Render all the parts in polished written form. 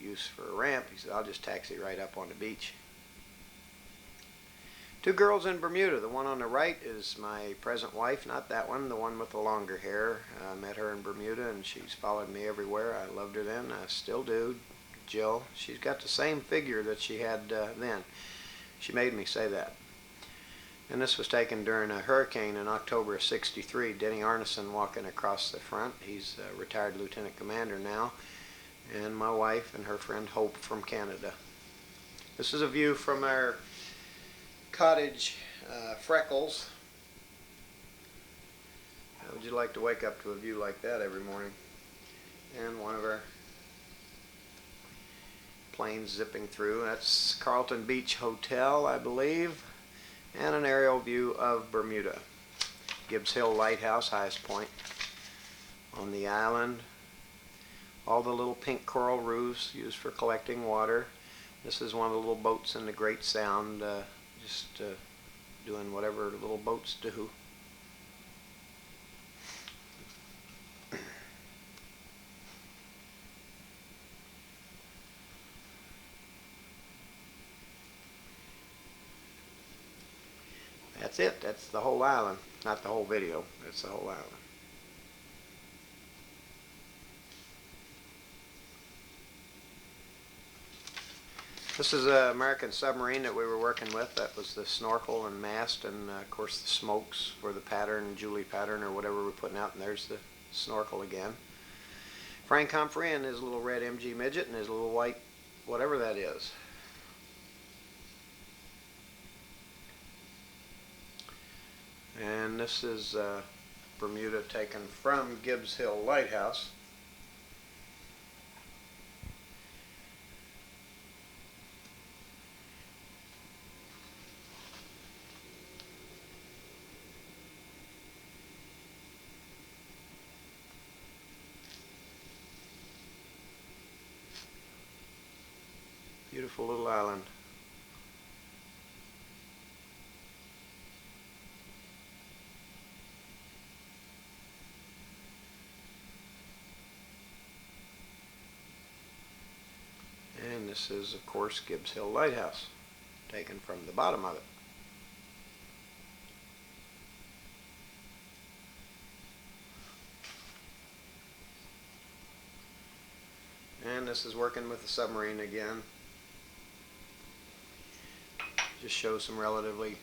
use for a ramp. He said, I'll just taxi right up on the beach. Two girls in Bermuda. The one on the right is my present wife, not that one, the one with the longer hair. I met her in Bermuda, and she's followed me everywhere. I loved her then. I still do. Jill. She's got the same figure that she had then. She made me say that. And this was taken during a hurricane in October of '63. Denny Arneson walking across the front. He's a retired lieutenant commander now. And my wife and her friend Hope from Canada. This is a view from our cottage, Freckles. How would you like to wake up to a view like that every morning? And one of our planes zipping through. That's Carlton Beach Hotel, I believe. And an aerial view of Bermuda. Gibbs Hill Lighthouse, highest point on the island. All the little pink coral roofs used for collecting water. This is one of the little boats in the Great Sound, just doing whatever little boats do. That's it. That's the whole island. Not the whole video. That's the whole island. This is an American submarine that we were working with. That was the snorkel and mast, and of course the smokes for the pattern, Julie pattern or whatever we're putting out, and there's the snorkel again. Frank Humphrey and his little red MG midget and his little white whatever that is. And this is Bermuda taken from Gibbs Hill Lighthouse. Beautiful little island. And this is, of course, Gibbs Hill Lighthouse, taken from the bottom of it. And this is working with the submarine again. Just shows some relatively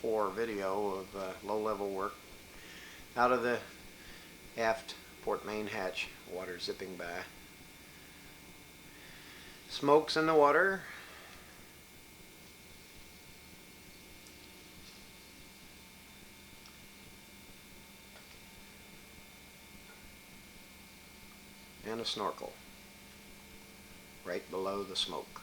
poor video of low-level work out of the aft port main hatch, water zipping by. Smokes in the water. And a snorkel right below the smoke.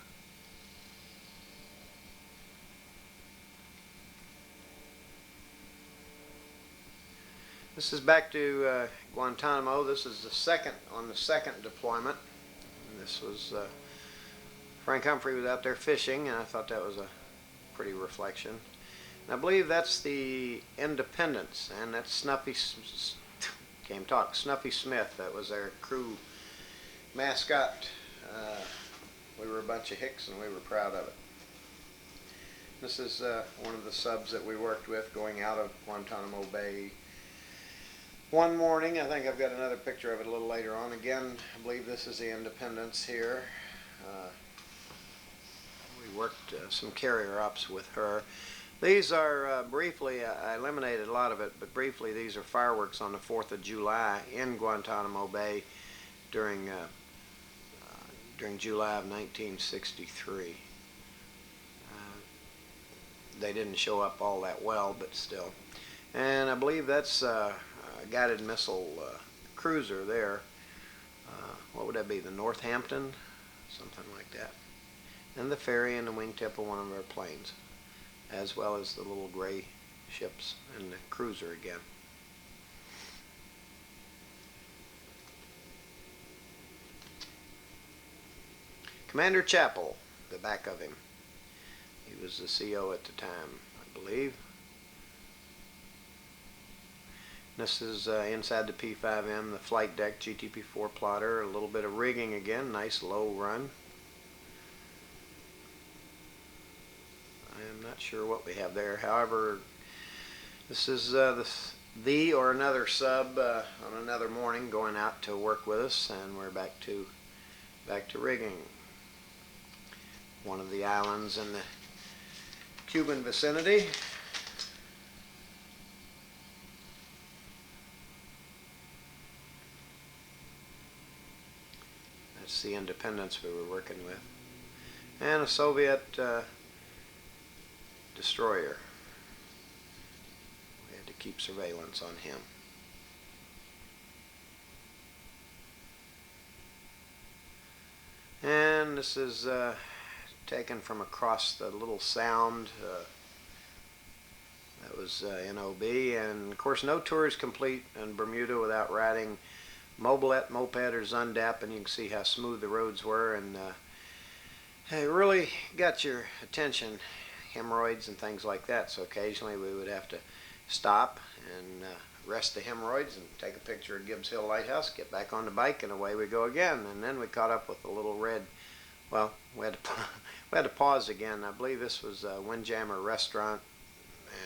This is back to Guantanamo. This is the second deployment. And this was Frank Humphrey was out there fishing, and I thought that was a pretty reflection. And I believe that's the Independence, and that's Snuffy Smith. That was our crew mascot. We were a bunch of hicks, and we were proud of it. This is one of the subs that we worked with going out of Guantanamo Bay one morning. I think I've got another picture of it a little later on. Again, I believe this is the Independence here. We worked some carrier ops with her. These are briefly, I eliminated a lot of it, but briefly these are fireworks on the 4th of July in Guantanamo Bay during July of 1963. They didn't show up all that well, but still. And I believe that's a guided missile cruiser there. What would that be? The Northampton? Something like that. And the ferry and the wingtip of one of our planes, as well as the little gray ships and the cruiser again. Commander Chappell, the back of him. He was the CO at the time, I believe. This is inside the P5M, the flight deck GTP4 plotter. A little bit of rigging again, nice low run. I am not sure what we have there. However, this is the or another sub on another morning going out to work with us, and we're back to rigging. One of the islands in the Cuban vicinity. That's the Independence we were working with, and a Soviet destroyer. We had to keep surveillance on him. And this is taken from across the little sound. That was NOB, and of course no tour is complete in Bermuda without riding mobilette, moped, or Zundap, and you can see how smooth the roads were, and it really got your attention, hemorrhoids and things like that. So occasionally we would have to stop and rest the hemorrhoids and take a picture of Gibbs Hill Lighthouse, get back on the bike, and away we go again. And then we caught up with a little red, well, we had to pause again. I believe this was Windjammer Restaurant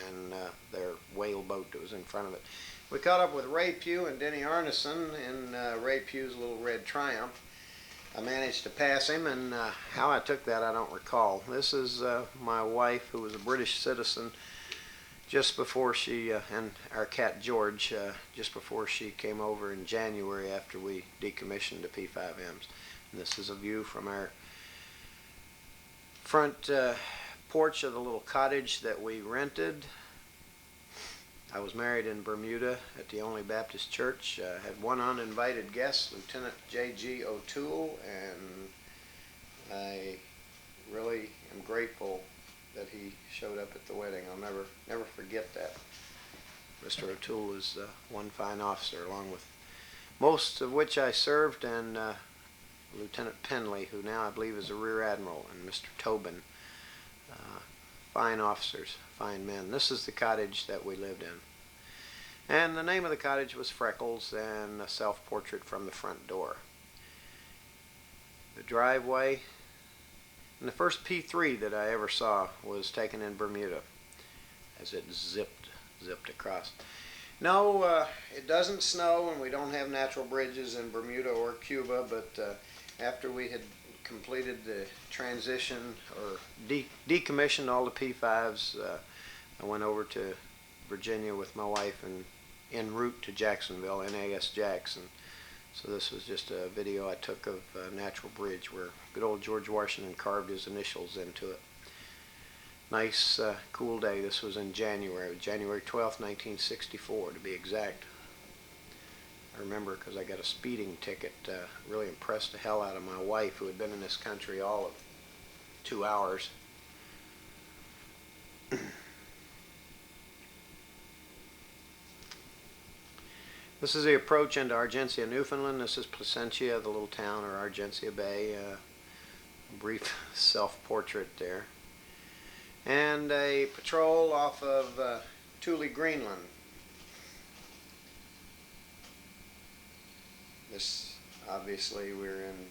and their whale boat that was in front of it. We caught up with Ray Pugh and Denny Arneson in Ray Pugh's little red Triumph. I managed to pass him, and how I took that I don't recall. This is my wife, who was a British citizen, just before she, and our cat George, just before she came over in January after we decommissioned the P5Ms. And this is a view from our front porch of the little cottage that we rented. I was married in Bermuda at the only Baptist church. Had one uninvited guest, Lieutenant J.G. O'Toole, and I really am grateful that he showed up at the wedding. I'll never forget that. Mr. O'Toole is one fine officer, along with most of which I served, and Lieutenant Penley, who now I believe is a Rear Admiral, and Mr. Tobin. Fine officers, fine men. This is the cottage that we lived in. And the name of the cottage was Freckles, and a self-portrait from the front door. The driveway, and the first P3 that I ever saw was taken in Bermuda as it zipped across. No, it doesn't snow, and we don't have natural bridges in Bermuda or Cuba, but after we had completed the transition, or decommissioned all the P5s, I went over to Virginia with my wife and en route to Jacksonville, NAS Jackson. So this was just a video I took of Natural Bridge, where good old George Washington carved his initials into it. Nice, cool day. This was in January, January 12th, 1964 to be exact. I remember because I got a speeding ticket. Really impressed the hell out of my wife, who had been in this country all of 2 hours. This is the approach into Argentia, Newfoundland. This is Placentia, the little town, or Argentia Bay. Brief self-portrait there. And a patrol off of Thule Greenland. This, obviously, we're in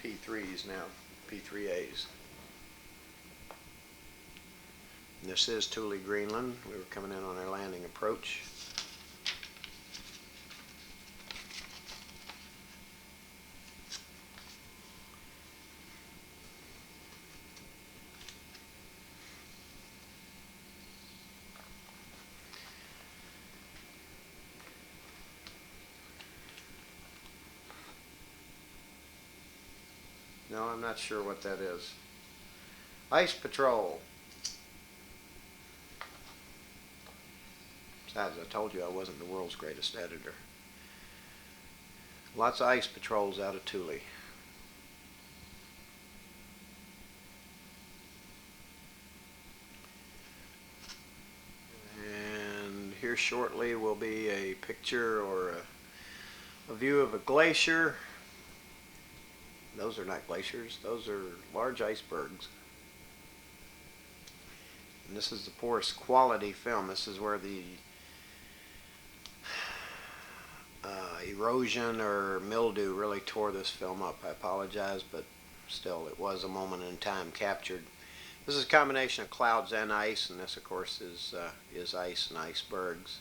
P3s now, P3As. And this is Thule Greenland. We were coming in on our landing approach. No, I'm not sure what that is. Ice Patrol. Besides, I told you I wasn't the world's greatest editor. Lots of ice patrols out of Thule. And here shortly will be a picture or a view of a glacier. Those are not glaciers, those are large icebergs. And this is the poorest quality film. This is where the erosion or mildew really tore this film up. I apologize, but still, it was a moment in time captured. This is a combination of clouds and ice, and this, of course, is ice and icebergs.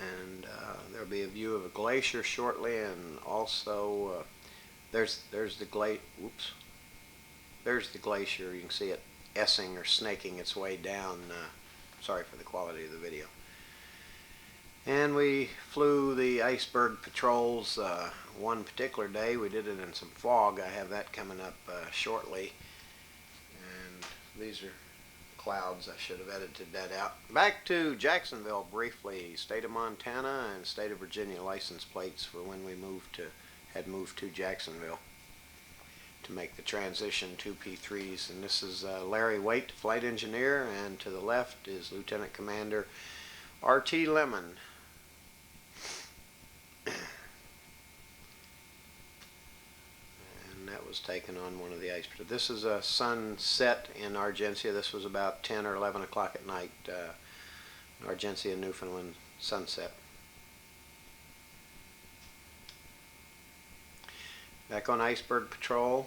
And there'll be a view of a glacier shortly, and also there's the there's the glacier. You can see it S-ing or snaking its way down. Sorry for the quality of the video. And we flew the iceberg patrols one particular day. We did it in some fog. I have that coming up shortly. And these are clouds. I should have edited that out. Back to Jacksonville briefly. State of Montana and state of Virginia license plates for when we had moved to Jacksonville to make the transition to P3s. And this is Larry Waite, flight engineer, and to the left is Lieutenant Commander R.T. Lemon. And that was taken on one of the ice. This is a sunset in Argentia. This was about 10 or 11 o'clock at night. Argentia, Newfoundland sunset. Back on iceberg patrol.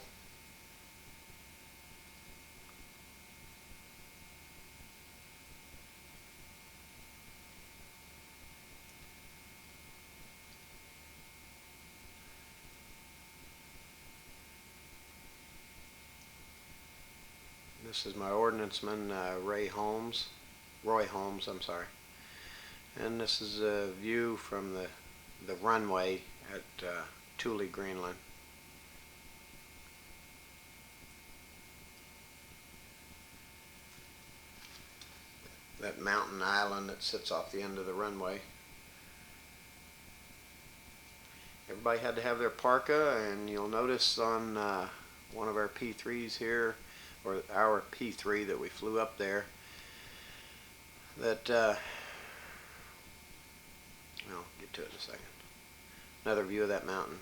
This is my ordnanceman, Roy Holmes, I'm sorry. And this is a view from the runway at Thule Greenland. That mountain island that sits off the end of the runway. Everybody had to have their parka, and you'll notice on one of our P3s here, or our P3 that we flew up there, that I'll get to it in a second. Another view of that mountain.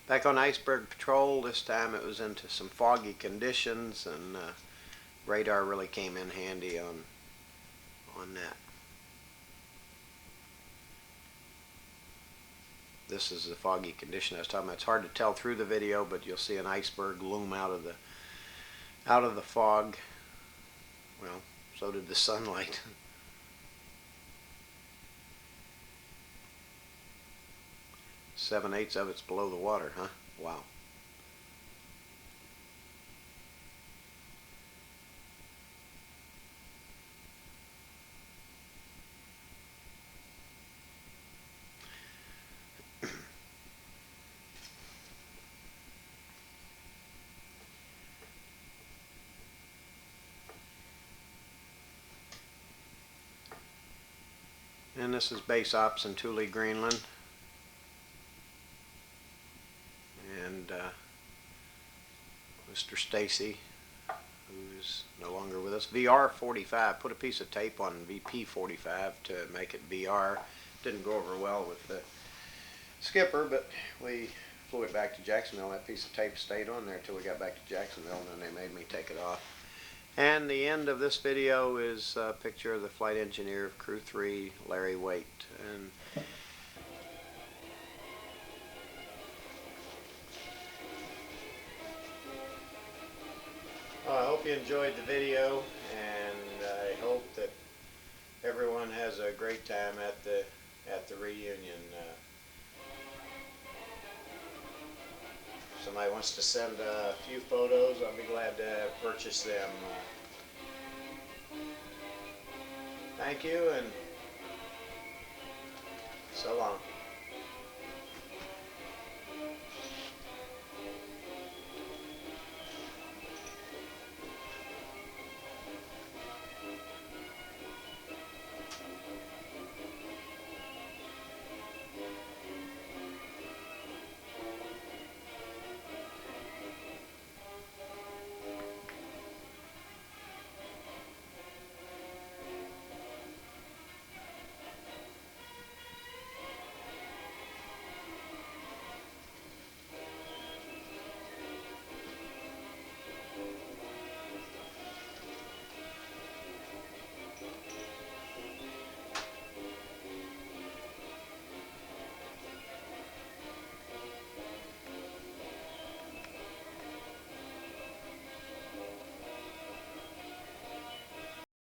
Back on iceberg patrol, this time it was into some foggy conditions, and radar really came in handy on that. This is the foggy condition I was talking about. It's hard to tell through the video, but you'll see an iceberg loom out of the fog. Well, so did the sunlight. 7/8 of it's below the water, huh? Wow. And this is base ops in Thule, Greenland. And Mr. Stacy, who's no longer with us. VR-45, put a piece of tape on VP-45 to make it VR. Didn't go over well with the skipper, but we flew it back to Jacksonville. That piece of tape stayed on there until we got back to Jacksonville, and then they made me take it off. And the end of this video is a picture of the flight engineer of Crew 3, Larry Waite. And I hope you enjoyed the video, and I hope that everyone has a great time at the reunion. If somebody wants to send a few photos, I'll be glad to purchase them. Thank you, and so long.